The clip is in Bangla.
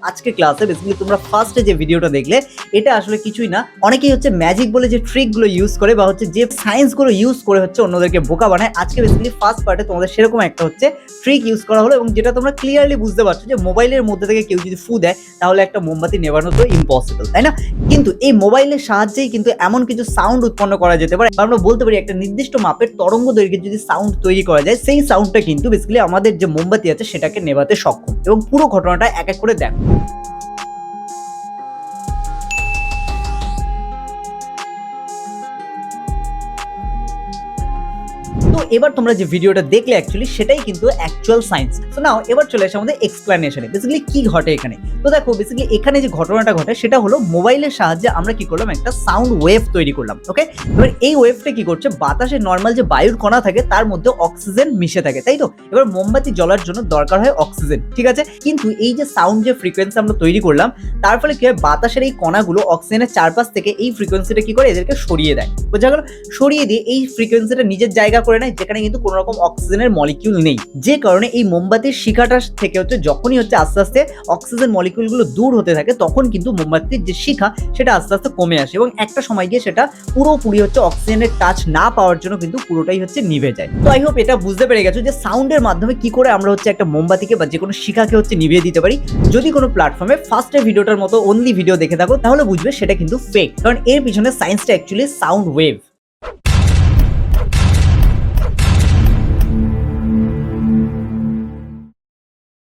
আজকে ক্লাসে বেসিক্যালি তোমরা ফার্স্টে যে ভিডিওটা দেখলে এটা আসলে কিছুই না, অনেকেই হচ্ছে ম্যাজিক বলে যে ট্রিকগুলো ইউজ করে বা হচ্ছে যে সায়েন্সগুলো ইউজ করে হচ্ছে অন্যদেরকে বোকা বানায়। আজকে বেসিক্যালি ফার্স্ট পার্টে তোমাদের সেরকম একটা হচ্ছে ট্রিক ইউজ করা হলো এবং যেটা তোমরা ক্লিয়ারলি বুঝতে পারছো যে মোবাইলের মধ্যে থেকে কেউ যদি ফু দেয় তাহলে একটা মোমবাতি নেভানো তো ইম্পসিবল, তাই না? কিন্তু এই মোবাইলের সাহায্যেই কিন্তু এমন কিছু সাউন্ড উৎপন্ন করা যেতে পারে, আমরা বলতে পারি একটা নির্দিষ্ট মাপের তরঙ্গ দৈর্ঘ্যে যদি সাউন্ড তৈরি করা যায়, সেই সাউন্ডটা কিন্তু বেসিক্যালি আমাদের যে মোমবাতি আছে সেটাকে নেভাতে সক্ষম। এবং পুরো ঘটনাটা এক এক করে দেখো। তো এবার তোমরা যে ভিডিওটা দেখলে অ্যাকচুয়ালি সেটাই কিন্তু অ্যাকচুয়াল সায়েন্স। তো নাও এবার চলে আসে আমাদের এক্সপ্লেনেশনে বেসিক্যালি কি ঘটে এখানে। তো দেখো বেসিক্যালি এখানে যে ঘটনাটা ঘটে সেটা হলো মোবাইলের সাহায্যে আমরা কি করলাম, একটা সাউন্ড ওয়েভ তৈরি করলাম। ওকে, এবার এই ওয়েভটা কি করছে, বাতাসে নর্মাল যে বায়ুর কণা থাকে তার মধ্যে অক্সিজেন মিশে থাকে, তাই তো? এবার মোমবাতি জ্বলার জন্য দরকার হয় অক্সিজেন, ঠিক আছে? কিন্তু এই যে সাউন্ড যে ফ্রিকোয়েন্সি আমরা তৈরি করলাম তার ফলে কি হয়, বাতাসের এই কণাগুলো অক্সিজেনের চারপাশ থেকে এই ফ্রিকোয়েন্সিটা কি করে, এদেরকে সরিয়ে দেয়। বোঝা গেল? সরিয়ে দিয়ে এই ফ্রিকোয়েন্সিটা নিজের জায়গা করে নেয় যেখানে কিন্তু কোনো রকম অক্সিজেনের মলিকিউল নেই, যে কারণে এই মোমবাতির শিখাটা থেকে হচ্ছে যখনই হচ্ছে আস্তে আস্তে অক্সিজেন মলিকিউলগুলো দূর হতে থাকে তখন কিন্তু মোমবাতির যে শিখা সেটা আস্তে আস্তে কমে আসে এবং একটা সময় গিয়ে সেটা পুরোপুরি হচ্ছে অক্সিজেনের টাচ না পাওয়ার জন্য কিন্তু পুরোটাই হচ্ছে নিভে যায়। তো আই হোপ এটা বুঝতে পেরে গেছো যে সাউন্ডের মাধ্যমে কি করে আমরা হচ্ছে একটা মোমবাতিকে বা যে কোনো শিখাকে হচ্ছে নিভিয়ে দিতে পারি। যদি কোনো প্ল্যাটফর্মে ফার্স্টের ভিডিওটার মতো অনলি ভিডিও দেখে থাকো তাহলে বুঝবে সেটা কিন্তু ফেক, কারণ এর পিছনে সায়েন্সটা অ্যাকচুয়ালি সাউন্ড ওয়েভ।